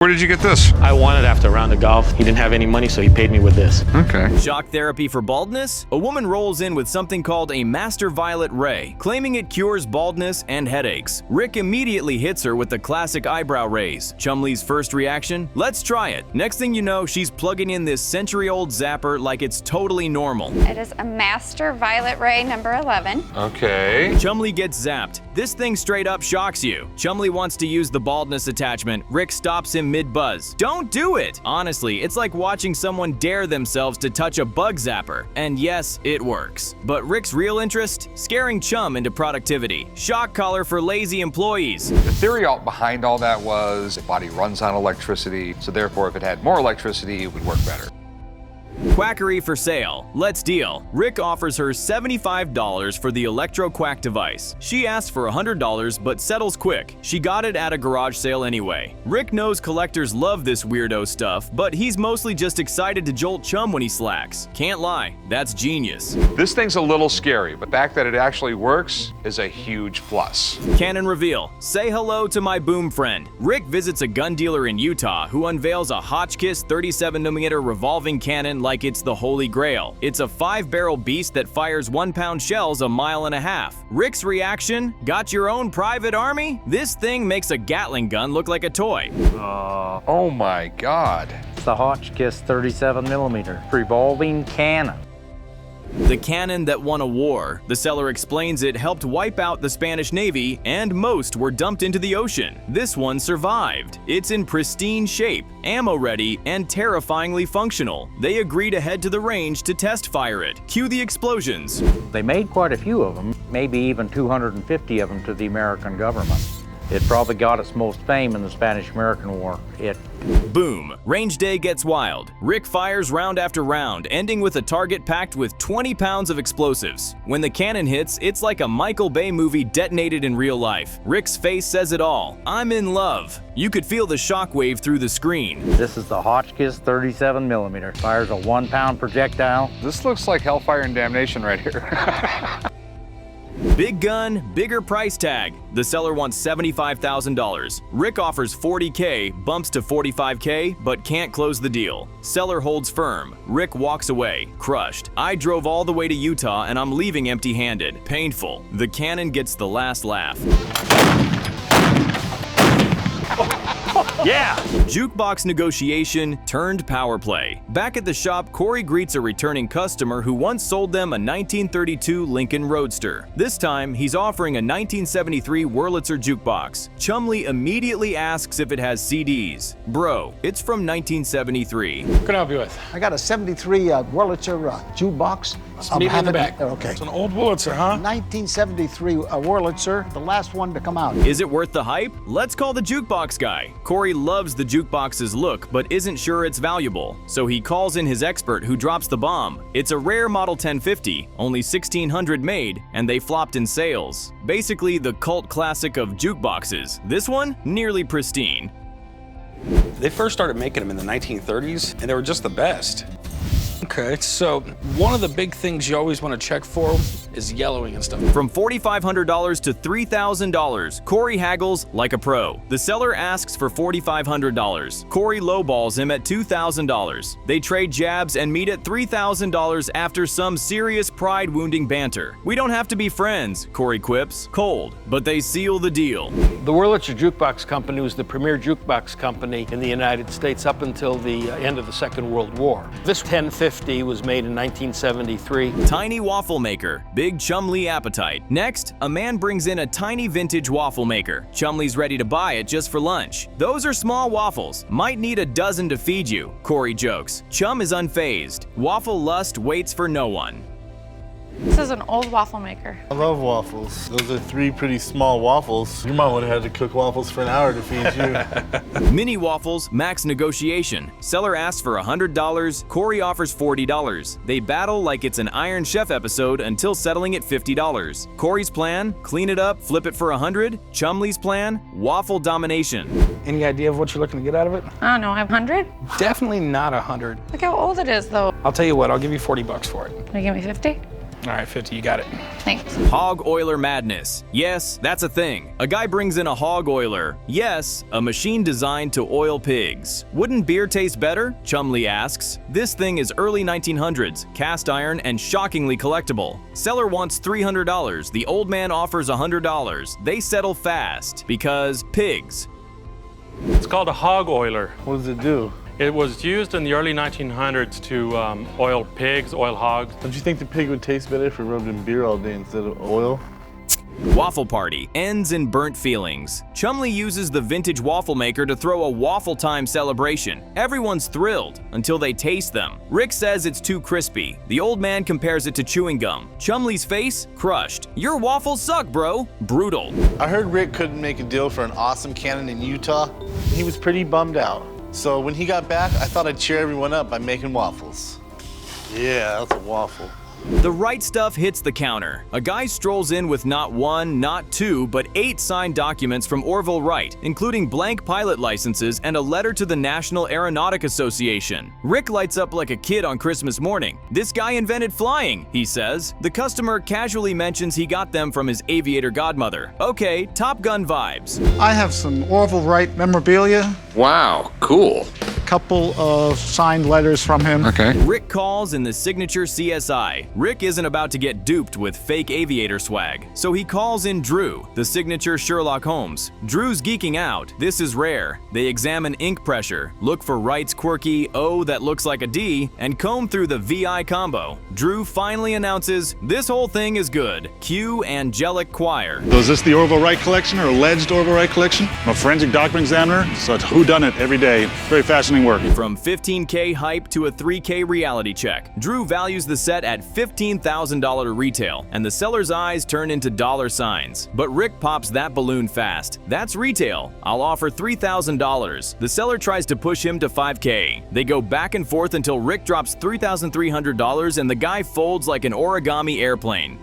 Where did you get this? I wanted after a round of golf. He didn't have any money, so he paid me with this. Okay. Shock therapy for baldness? A woman rolls in with something called a master violet ray, claiming it cures baldness and headaches. Rick immediately hits her with the classic eyebrow raise. Chumley's first reaction? Let's try it. Next thing you know, she's plugging in this century-old zapper like it's totally normal. It is a master violet ray number 11. Okay. Chumley gets zapped. This thing straight up shocks you. Chumley wants to use the baldness attachment. Rick stops him mid-buzz. Don't do it! Honestly, it's like watching someone dare themselves to touch a bug zapper. And yes, it works. But Rick's real interest? Scaring Chum into productivity. Shock collar for lazy employees. The theory behind all that was the body runs on electricity, so therefore if it had more electricity, it would work better. Quackery for sale. Let's deal. Rick offers her $75 for the Electro Quack Device. She asks for $100 but settles quick. She got it at a garage sale anyway. Rick knows collectors love this weirdo stuff, but he's mostly just excited to jolt Chum when he slacks. Can't lie, that's genius. This thing's a little scary, but the fact that it actually works is a huge plus. Canon reveal. Say hello to my boom friend. Rick visits a gun dealer in Utah who unveils a Hotchkiss 37mm revolving cannon like it's the Holy Grail. It's a 5-barrel beast that fires 1-pound shells a mile and a half. Rick's reaction? Got your own private army? This thing makes a Gatling gun look like a toy. Oh my God. It's the Hotchkiss 37mm revolving cannon. The cannon that won a war. The seller explains it helped wipe out the Spanish Navy, and most were dumped into the ocean. This one survived. It's in pristine shape, ammo ready, and terrifyingly functional. They agree to head to the range to test fire it. Cue the explosions. They made quite a few of them, maybe even 250 of them to the American government. It probably got its most fame in the Spanish-American War. Boom. Range day gets wild. Rick fires round after round, ending with a target packed with 20 pounds of explosives. When the cannon hits, it's like a Michael Bay movie detonated in real life. Rick's face says it all. I'm in love. You could feel the shockwave through the screen. This is the Hotchkiss 37mm. Fires a 1-pound projectile. This looks like hellfire and damnation right here. Big gun, bigger price tag. The seller wants $75,000. Rick offers $40K, bumps to $45K, but can't close the deal. Seller holds firm. Rick walks away, crushed. I drove all the way to Utah and I'm leaving empty-handed. Painful. The cannon gets the last laugh. Yeah! Jukebox negotiation turned power play. Back at the shop, Corey greets a returning customer who once sold them a 1932 Lincoln Roadster. This time, he's offering a 1973 Wurlitzer jukebox. Chumley immediately asks if it has CDs. Bro, it's from 1973. What can I help you with? I got a 73 Wurlitzer jukebox. Meet me in the back. Okay. It's an old Wurlitzer, huh? 1973 Wurlitzer, the last one to come out. Is it worth the hype? Let's call the jukebox guy. Corey loves the jukebox's look, but isn't sure it's valuable. So he calls in his expert who drops the bomb. It's a rare Model 1050, only 1,600 made, and they flopped in sales. Basically the cult classic of jukeboxes. This one, nearly pristine. They first started making them in the 1930s, and they were just the best. Okay, so one of the big things you always want to check for is yellowing and stuff. From $4,500 to $3,000, Corey haggles like a pro. The seller asks for $4,500. Corey lowballs him at $2,000. They trade jabs and meet at $3,000 after some serious pride-wounding banter. We don't have to be friends, Corey quips, cold, but they seal the deal. The Wurlitzer Jukebox Company was the premier jukebox company in the United States up until the end of the Second World War. This 1050 was made in 1973. Tiny waffle maker, big Chumley appetite. Next, a man brings in a tiny vintage waffle maker. Chumley's ready to buy it just for lunch. Those are small waffles. Might need a dozen to feed you, Corey jokes. Chum is unfazed. Waffle lust waits for no one. This is an old waffle maker. I love waffles. Those are 3 pretty small waffles. Your mom would have had to cook waffles for an hour to feed you. Mini waffles, max negotiation. Seller asks for $100, Corey offers $40. They battle like it's an Iron Chef episode until settling at $50. Corey's plan, clean it up, flip it for $100. Chumley's plan, waffle domination. Any idea of what you're looking to get out of it? I don't know, 100? Definitely not 100. Look how old it is though. I'll tell you what, I'll give you $40 for it. Can you give me 50? All right, 50, you got it. Thanks. Hog oiler madness. Yes, that's a thing. A guy brings in a hog oiler. Yes, a machine designed to oil pigs. Wouldn't beer taste better? Chumley asks. This thing is early 1900s, cast iron, and shockingly collectible. Seller wants $300. The old man offers $100. They settle fast because pigs. It's called a hog oiler. What does it do? It was used in the early 1900s to oil pigs, oil hogs. Don't you think the pig would taste better if it rubbed in beer all day instead of oil? Waffle party ends in burnt feelings. Chumley uses the vintage waffle maker to throw a waffle time celebration. Everyone's thrilled until they taste them. Rick says it's too crispy. The old man compares it to chewing gum. Chumley's face? Crushed. Your waffles suck, bro. Brutal. I heard Rick couldn't make a deal for an awesome cannon in Utah. He was pretty bummed out. So when he got back, I thought I'd cheer everyone up by making waffles. Yeah, that's a waffle. The right stuff hits the counter. A guy strolls in with not one, not two, but 8 signed documents from Orville Wright, including blank pilot licenses and a letter to the National Aeronautic Association. Rick lights up like a kid on Christmas morning. This guy invented flying, he says. The customer casually mentions he got them from his aviator godmother. Okay, Top Gun vibes. I have some Orville Wright memorabilia, Wow, cool. a couple of signed letters from him. Okay. Rick calls in the signature CSI. Rick isn't about to get duped with fake aviator swag, so he calls in Drew, the signature Sherlock Holmes. Drew's geeking out. This is rare. They examine ink pressure, look for Wright's quirky O that looks like a D, and comb through the VI combo. Drew finally announces, this whole thing is good. Cue angelic choir. So is this the Orville Wright collection or alleged Orville Wright collection? I'm a forensic document examiner, so it's whodunit every day. Very fascinating work. From 15K hype to a 3K reality check, Drew values the set at $15,000 retail, and the seller's eyes turn into dollar signs. But Rick pops that balloon fast. That's retail. I'll offer $3,000. The seller tries to push him to $5K. They go back and forth until Rick drops $3,300 and the guy folds like an origami airplane.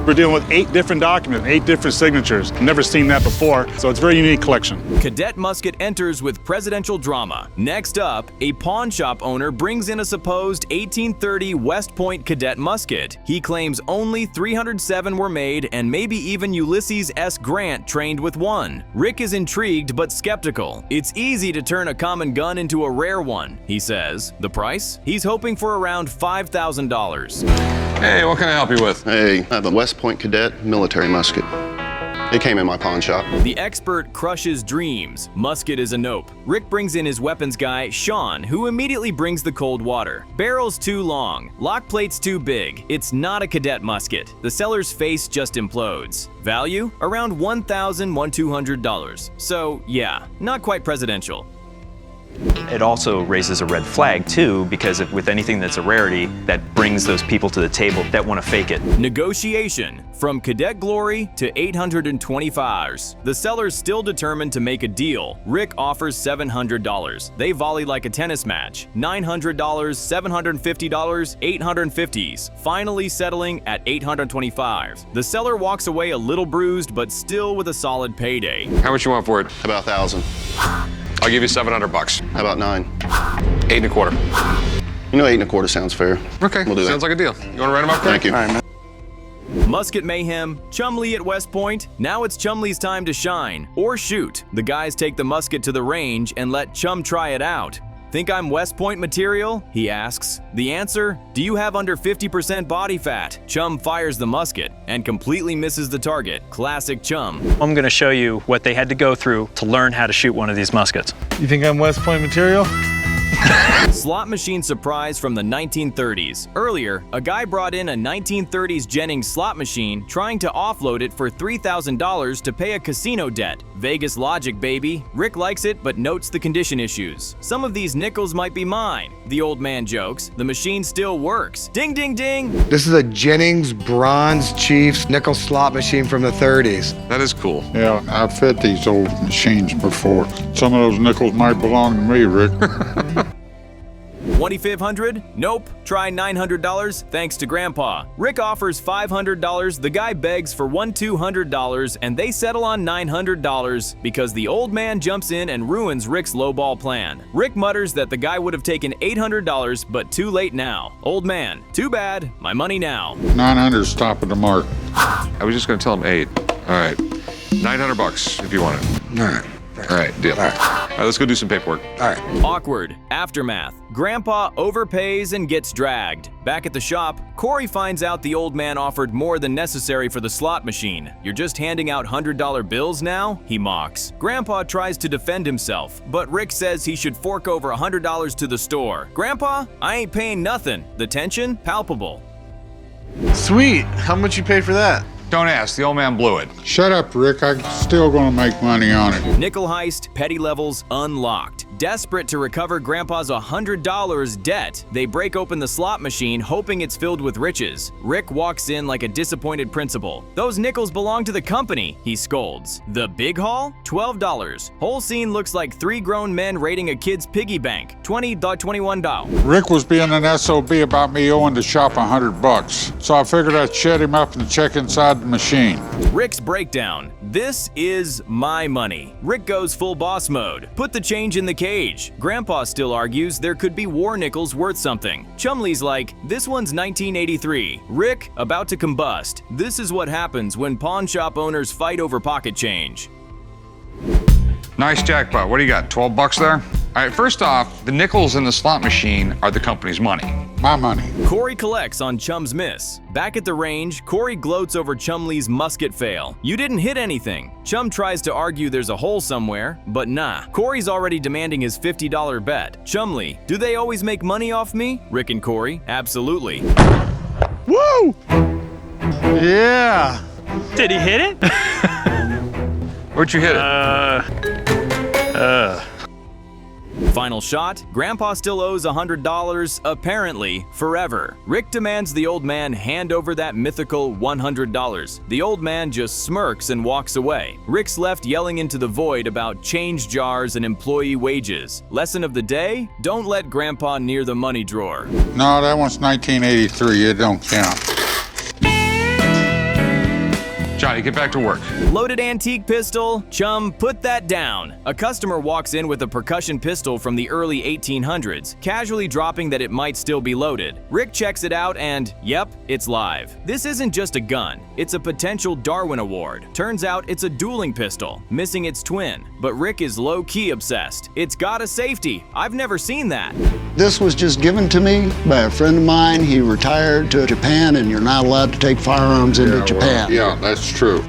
We're dealing with 8 different documents, 8 different signatures. Never seen that before, so it's a very unique collection. Cadet musket enters with presidential drama. Next up, a pawn shop owner brings in a supposed 1830 West Point cadet musket. He claims only 307 were made and maybe even Ulysses S. Grant trained with one. Rick is intrigued but skeptical. It's easy to turn a common gun into a rare one, he says. The price? He's hoping for around $5,000. Hey, what can I help you with? Hey, I have a West Point cadet military musket. It came in my pawn shop. The expert crushes dreams. Musket is a nope. Rick brings in his weapons guy, Sean, who immediately brings the cold water. Barrel's too long. Lock plate's too big. It's not a cadet musket. The seller's face just implodes. Value? Around $1,200. So, yeah, not quite presidential. It also raises a red flag too, because with anything that's a rarity, that brings those people to the table that want to fake it. Negotiation. From cadet glory to 825s. The seller's still determined to make a deal. Rick offers $700. They volley like a tennis match. $900, $750, 850s. Finally settling at 825. The seller walks away a little bruised, but still with a solid payday. How much you want for it? About 1,000. I'll give you $700. How about 9? 8 1/4. You know, 8 1/4 sounds fair. Okay, We'll do sounds that. like a deal. You want to write them up? Thank you. Musket mayhem, Chumley at West Point. Now it's Chumley's time to shine. Or shoot. The guys take the musket to the range and let Chum try it out. Think I'm West Point material? He asks. The answer? Do you have under 50% body fat? Chum fires the musket and completely misses the target. Classic Chum. I'm going to show you what they had to go through to learn how to shoot one of these muskets. You think I'm West Point material? Slot machine surprise from the 1930s. Earlier, a guy brought in a 1930s Jennings slot machine trying to offload it for $3,000 to pay a casino debt. Vegas logic, baby. Rick likes it but notes the condition issues. Some of these nickels might be mine. The old man jokes. The machine still works. Ding, ding, ding. This is a Jennings Bronze Chiefs nickel slot machine from the 30s. That is cool. Yeah, I've fit these old machines before. Some of those nickels might belong to me, Rick. $2,500? Nope. Try $900? Thanks to Grandpa. Rick offers $500, the guy begs for $200, and they settle on $900 because the old man jumps in and ruins Rick's lowball plan. Rick mutters that the guy would have taken $800, but too late now. Old man, too bad, my money now. 900's top of the mark. I was just going to tell him 8. All right. $900 if you want it. All right. All right, deal. All right, let's go do some paperwork. All right. Awkward. Aftermath. Grandpa overpays and gets dragged. Back at the shop, Corey finds out the old man offered more than necessary for the slot machine. You're just handing out $100 bills now? He mocks. Grandpa tries to defend himself, but Rick says he should fork over $100 to the store. Grandpa, I ain't paying nothing. The tension? Palpable. Sweet. How much you pay for that? Don't ask, the old man blew it. Shut up, Rick. I'm still gonna make money on it. Nickel heist, petty levels unlocked. Desperate to recover Grandpa's $100 debt, they break open the slot machine hoping it's filled with riches. Rick walks in like a disappointed principal. Those nickels belong to the company, he scolds. The big haul? $12. Whole scene looks like 3 grown men raiding a kid's piggy bank. $20.21. Rick was being an SOB about me owing the shop $100, so I figured I'd shut him up and check inside the machine. Rick's breakdown. This is my money. Rick goes full boss mode. Put the change in the cage. Grandpa still argues there could be war nickels worth something. Chumley's like, this one's 1983. Rick, about to combust. This is what happens when pawn shop owners fight over pocket change. Nice jackpot. What do you got, 12 bucks there? All right, first off, the nickels in the slot machine are the company's money. My money. Corey collects on Chum's miss. Back at the range, Corey gloats over Chumley's musket fail. You didn't hit anything. Chum tries to argue there's a hole somewhere, but nah. Corey's already demanding his $50 bet. Chumley, do they always make money off me? Rick and Corey, absolutely. Woo! Yeah. Did he hit it? Where'd you hit it? Final shot, Grandpa still owes $100, apparently, forever. Rick demands the old man hand over that mythical $100. The old man just smirks and walks away. Rick's left yelling into the void about change jars and employee wages. Lesson of the day, don't let Grandpa near the money drawer. No, that one's 1983. It don't count. Johnny, get back to work. Loaded antique pistol, Chum, put that down. A customer walks in with a percussion pistol from the early 1800s, casually dropping that it might still be loaded. Rick checks it out and, yep, it's live. This isn't just a gun, it's a potential Darwin Award. Turns out it's a dueling pistol, missing its twin. But Rick is low-key obsessed. It's got a safety. I've never seen that. This was just given to me by a friend of mine. He retired to Japan, and you're not allowed to take firearms into Japan. Yeah, that's true.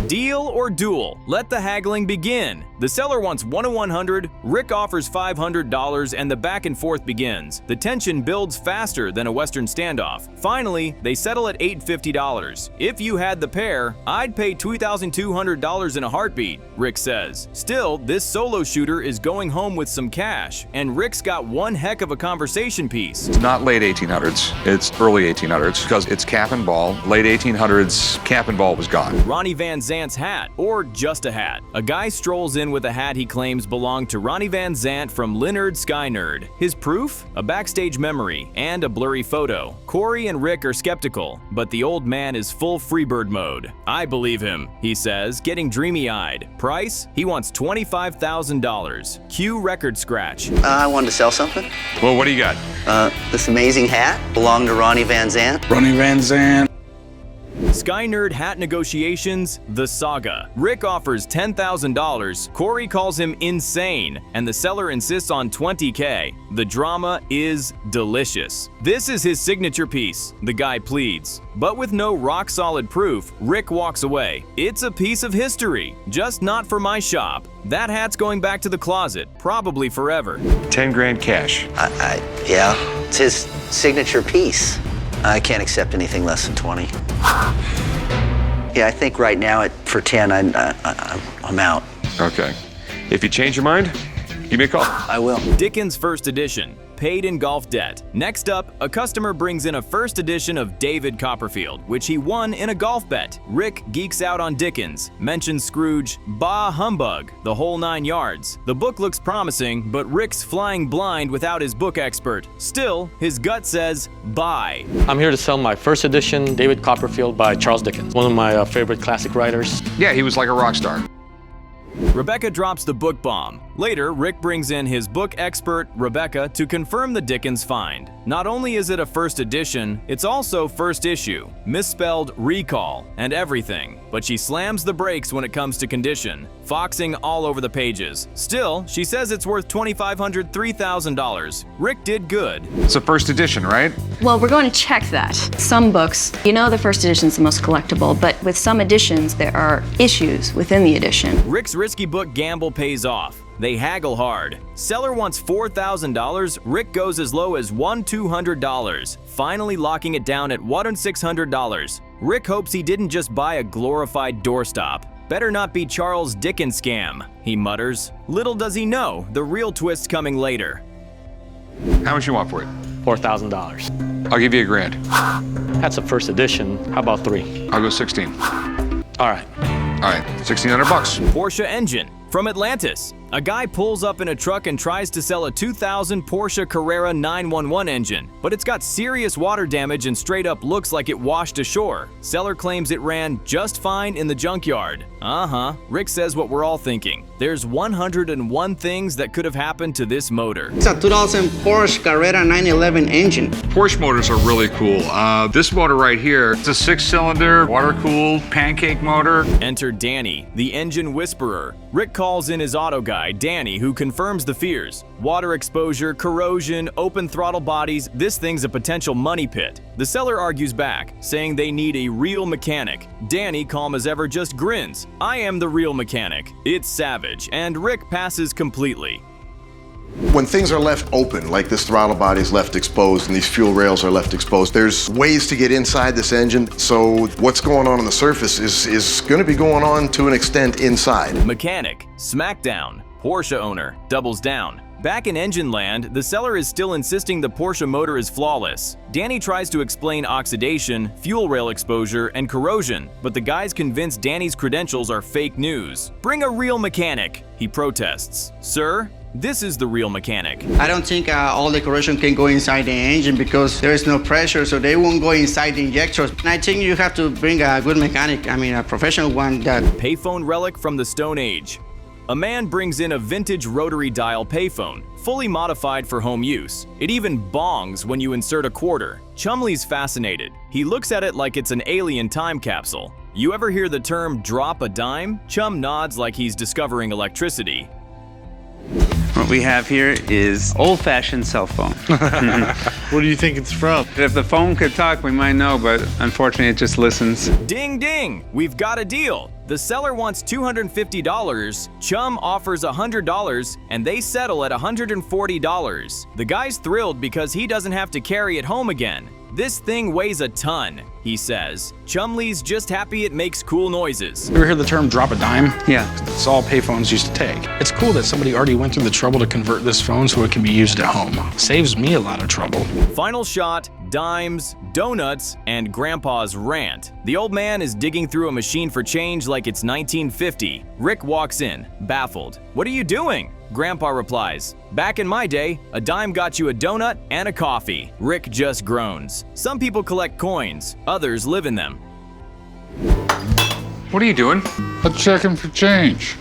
Deal or duel? Let the haggling begin. The seller wants 1 to 100, Rick offers $500, and the back and forth begins. The tension builds faster than a Western standoff. Finally, they settle at $850. If you had the pair, I'd pay $2,200 in a heartbeat, Rick says. Still, this solo shooter is going home with some cash, and Rick's got one heck of a conversation piece. It's not late 1800s, it's early 1800s, because it's cap and ball. Late 1800s, cap and ball was gone. Ronnie Van Zant's hat, or just a hat. A guy strolls in with a hat he claims belonged to Ronnie Van Zant from Leonard Sky Nerd. His proof? A backstage memory and a blurry photo. Corey and Rick are skeptical, but the old man is full Freebird mode. I believe him, he says, getting dreamy-eyed. Price? He wants $25,000. Cue record scratch. I wanted to sell something. Well, what do you got? This amazing hat belonged to Ronnie Van Zant. Ronnie Van Zant. Sky Nerd hat negotiations, the saga. Rick offers $10,000, Corey calls him insane, and the seller insists on $20K. The drama is delicious. This is his signature piece, the guy pleads. But with no rock-solid proof, Rick walks away. It's a piece of history, just not for my shop. That hat's going back to the closet, probably forever. 10 grand cash. Yeah, it's his signature piece. I can't accept anything less than 20. Yeah, I think right now for 10, I'm out. Okay. If you change your mind, give me a call. I will. Dickens First Edition. paid in golf debt. Next up, a customer brings in a first edition of David Copperfield, which he won in a golf bet. Rick geeks out on Dickens, mentions Scrooge, bah humbug, the whole 9 yards. The book looks promising, but Rick's flying blind without his book expert. Still, his gut says buy. I'm here to sell my first edition David Copperfield by Charles Dickens, one of my favorite classic writers. Yeah, he was like a rock star. Rebecca drops the book bomb. Later, Rick brings in his book expert, Rebecca, to confirm the Dickens find. Not only is it a first edition, it's also first issue, misspelled recall, and everything. But she slams the brakes when it comes to condition, foxing all over the pages. Still, she says it's worth $2,500, $3,000. Rick did good. It's a first edition, right? Well, we're going to check that. Some books, you know the first edition is the most collectible, but with some editions, there are issues within the edition. Rick's risky book gamble pays off. They haggle hard. Seller wants $4,000, Rick goes as low as $1,200, finally locking it down at $1,600. Rick hopes he didn't just buy a glorified doorstop. Better not be Charles Dickens scam, he mutters. Little does he know, the real twist's coming later. How much you want for it? $4,000. I'll give you $1,000. That's a first edition. How about 3? I'll go 16. All right. All right, $1,600 bucks. Porsche engine from Atlantis. A guy pulls up in a truck and tries to sell a 2000 Porsche Carrera 911 engine, but it's got serious water damage and straight up looks like it washed ashore. Seller claims it ran just fine in the junkyard. Rick says what we're all thinking. There's 101 things that could have happened to this motor. It's a 2000 Porsche Carrera 911 engine. Porsche motors are really cool. This motor right here, it's a 6-cylinder, water-cooled, pancake motor. Enter Danny, the engine whisperer. Rick calls in his auto guy, Danny, who confirms the fears. Water exposure, corrosion, open throttle bodies, this thing's a potential money pit. The seller argues back, saying they need a real mechanic. Danny, calm as ever, just grins. I am the real mechanic. It's savage, and Rick passes completely. When things are left open, like this throttle body is left exposed and these fuel rails are left exposed, there's ways to get inside this engine. So what's going on the surface is going to be going on to an extent inside. Mechanic, smackdown. Porsche owner, doubles down. Back in engine land, the seller is still insisting the Porsche motor is flawless. Danny tries to explain oxidation, fuel rail exposure, and corrosion, but the guy's convinced Danny's credentials are fake news. Bring a real mechanic, he protests. Sir, this is the real mechanic. I don't think all the corrosion can go inside the engine because there is no pressure, so they won't go inside the injectors. And I think you have to bring a good mechanic, a professional one. Payphone relic from the Stone Age. A man brings in a vintage rotary dial payphone, fully modified for home use. It even bongs when you insert a quarter. Chumley's fascinated. He looks at it like it's an alien time capsule. You ever hear the term drop a dime? Chum nods like he's discovering electricity. What we have here is old-fashioned cell phone. What do you think it's from? If the phone could talk, we might know, but unfortunately it just listens. Ding ding! We've got a deal. The seller wants $250, Chum offers $100, and they settle at $140. The guy's thrilled because he doesn't have to carry it home again. This thing weighs a ton, he says. Chumley's just happy it makes cool noises. You ever hear the term drop a dime? Yeah. It's all payphones used to take. It's cool that somebody already went through the trouble to convert this phone so it can be used at home. Saves me a lot of trouble. Final shot, dimes, donuts, and Grandpa's rant. The old man is digging through a machine for change like it's 1950. Rick walks in, baffled. What are you doing? Grandpa replies, back in my day, a dime got you a donut and a coffee. Rick just groans. Some people collect coins, others live in them. What are you doing? I'm checking for change.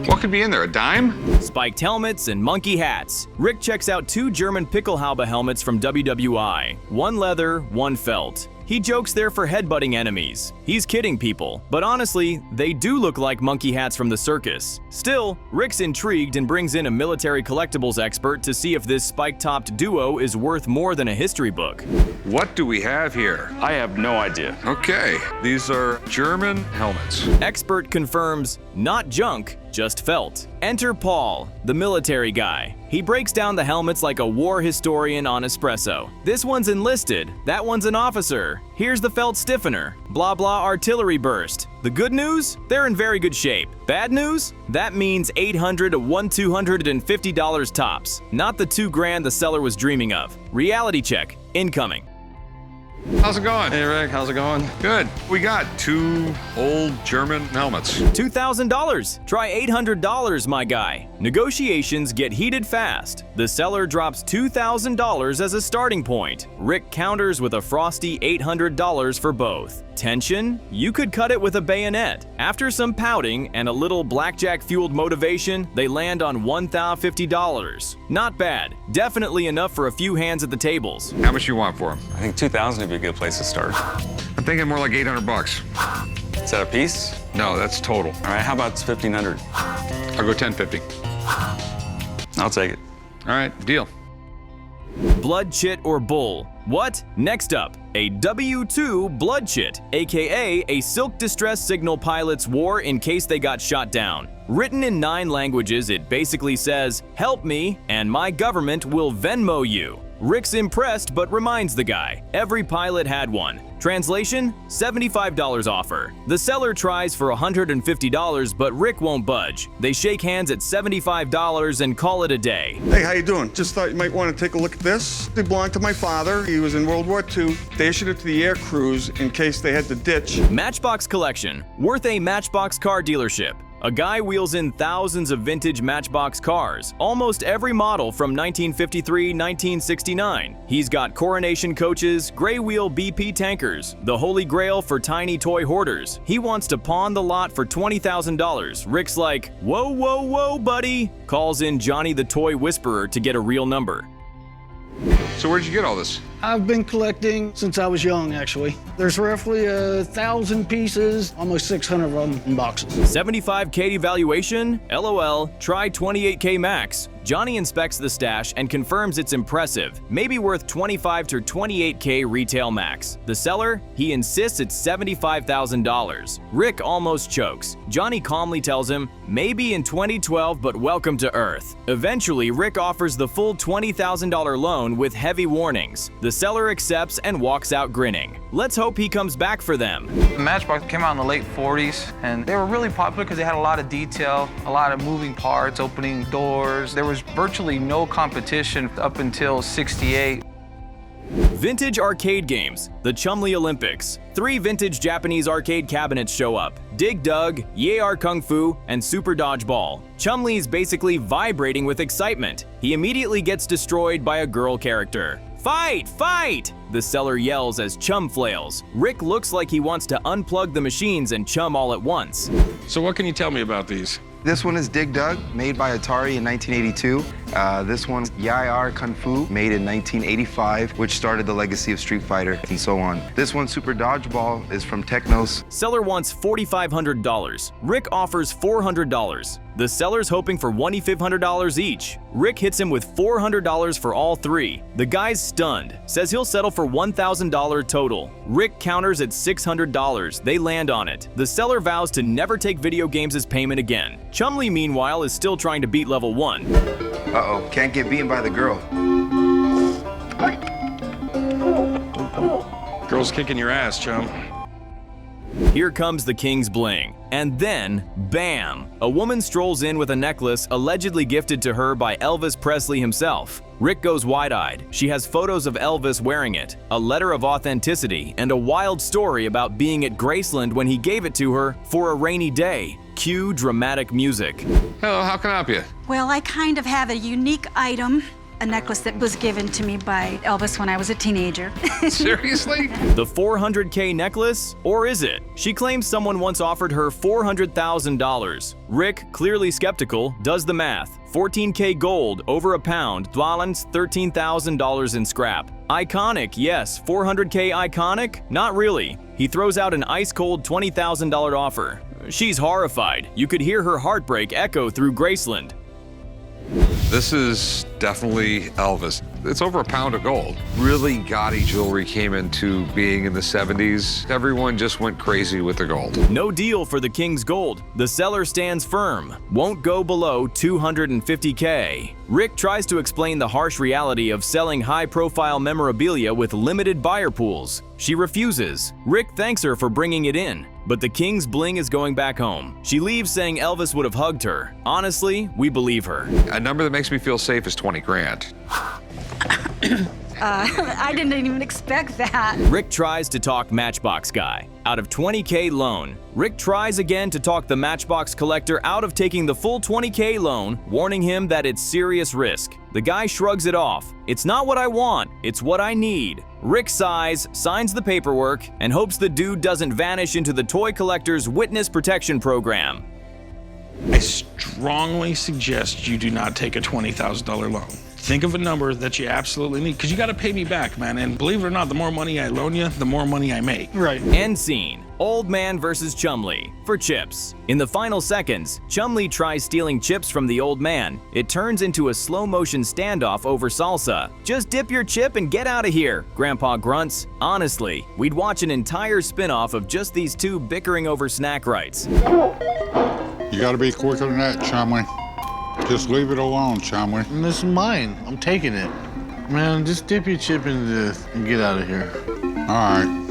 What could be in there, a dime? Spiked helmets and monkey hats. Rick checks out 2 German pickelhaube helmets from WWII. One leather, one felt. He jokes they're for headbutting enemies. He's kidding people, but honestly, they do look like monkey hats from the circus. Still, Rick's intrigued and brings in a military collectibles expert to see if this spike-topped duo is worth more than a history book. What do we have here? I have no idea. Okay, these are German helmets. Expert confirms Not junk, just felt. Enter Paul, the military guy. He breaks down the helmets like a war historian on espresso. This one's enlisted, that one's an officer. Here's the felt stiffener. Blah blah artillery burst. The good news? They're in very good shape. Bad news? That means $800 to $250 tops. Not the $2,000 the seller was dreaming of. Reality check, incoming. How's it going? Hey Rick, how's it going? Good. We got 2 old German helmets. $2,000. Try $800, my guy. Negotiations get heated fast. The seller drops $2,000 as a starting point. Rick counters with a frosty $800 for both. Tension? You could cut it with a bayonet. After some pouting and a little blackjack-fueled motivation, they land on $1,050. Not bad. Definitely enough for a few hands at the tables. How much you want for them? I think 2,000 would be a good place to start. I'm thinking more like $800. Is that a piece? No, that's total. All right, how about 1,500? I'll go $1,050. I'll take it. All right, deal. Blood chit or bull? What? Next up, a W2 blood chit, aka a silk distress signal pilots wore in case they got shot down. Written in 9 languages, it basically says, "Help me, and my government will Venmo you." Rick's impressed but reminds the guy, every pilot had one. Translation? $75 offer. The seller tries for $150, but Rick won't budge. They shake hands at $75 and call it a day. Hey, how you doing? Just thought you might want to take a look at this. It belonged to my father. He was in World War II. They issued it to the air crews in case they had to ditch. Matchbox collection, worth a Matchbox car dealership. A guy wheels in thousands of vintage Matchbox cars, almost every model from 1953-1969. He's got Coronation coaches, gray wheel BP tankers, the holy grail for tiny toy hoarders. He wants to pawn the lot for $20,000. Rick's like, "Whoa, whoa, whoa, buddy." Calls in Johnny the Toy Whisperer to get a real number. So where'd you get all this? I've been collecting since I was young, actually. There's roughly 1,000 pieces, almost 600 of them in boxes. 75K evaluation? LOL, try 28K max. Johnny inspects the stash and confirms it's impressive, maybe worth 25 to 28K retail max. The seller? He insists it's $75,000. Rick almost chokes. Johnny calmly tells him, maybe in 2012, but welcome to Earth. Eventually, Rick offers the full $20,000 loan with heavy warnings. The seller accepts and walks out grinning. Let's hope he comes back for them. Matchbox came out in the late 40s, and they were really popular because they had a lot of detail, a lot of moving parts, opening doors. There was virtually no competition up until '68. Vintage arcade games, the Chumley Olympics. 3 vintage Japanese arcade cabinets show up. Dig Dug, Yar Kung Fu, and Super Dodgeball. Chumley's basically vibrating with excitement. He immediately gets destroyed by a girl character. Fight! Fight! The seller yells as Chum flails. Rick looks like he wants to unplug the machines and chum all at once. So what can you tell me about these? This one is Dig Dug, made by Atari in 1982. This one's Yar Kung Fu, made in 1985, which started the legacy of Street Fighter, and so on. This one, Super Dodgeball, is from Technos. Seller wants $4,500. Rick offers $400. The seller's hoping for $2,500 each. Rick hits him with $400 for all 3. The guy's stunned, says he'll settle for $1,000 total. Rick counters at $600. They land on it. The seller vows to never take video games as payment again. Chumley, meanwhile, is still trying to beat level 1. Uh-oh, can't get beaten by the girl. Girl's kicking your ass, chum. Here comes the king's bling. And then, bam! A woman strolls in with a necklace allegedly gifted to her by Elvis Presley himself. Rick goes wide-eyed. She has photos of Elvis wearing it, a letter of authenticity, and a wild story about being at Graceland when he gave it to her for a rainy day. Cue dramatic music. Hello, how can I help you? Well, I kind of have a unique item, a necklace that was given to me by Elvis when I was a teenager. Seriously? The $400K necklace? Or is it? She claims someone once offered her $400,000. Rick, clearly skeptical, does the math. 14K gold, over a pound, balance $13,000 in scrap. Iconic, yes. 400K iconic? Not really. He throws out an ice-cold $20,000 offer. She's horrified. You could hear her heartbreak echo through Graceland. This is definitely Elvis. It's over £1 of gold. Really gaudy jewelry came into being in the 70s. Everyone just went crazy with the gold. No deal for the King's gold. The seller stands firm. Won't go below $250K. Rick tries to explain the harsh reality of selling high-profile memorabilia with limited buyer pools. She refuses. Rick thanks her for bringing it in, but the King's bling is going back home. She leaves saying Elvis would have hugged her. Honestly, we believe her. A number that makes me feel safe is 20 grand. I didn't even expect that. Rick tries to talk Matchbox guy out of $20K loan. Rick tries again to talk the Matchbox collector out of taking the full $20K loan, warning him that it's serious risk. The guy shrugs it off. It's not what I want, it's what I need. Rick sighs, signs the paperwork, and hopes the dude doesn't vanish into the toy collector's witness protection program. I strongly suggest you do not take a $20,000 loan. Think of a number that you absolutely need, because you got to pay me back, man. And believe it or not, the more money I loan you, the more money I make. Right. End scene. Old man versus Chumley for chips. In the final seconds, Chumley tries stealing chips from the old man. It turns into a slow-motion standoff over salsa. Just dip your chip and get out of here, Grandpa grunts. Honestly, we'd watch an entire spin-off of just these two bickering over snack rights. You gotta be quicker than that, Chumley. Just leave it alone, Chumley. This is mine. I'm taking it. Man, just dip your chip into this and get out of here. All right.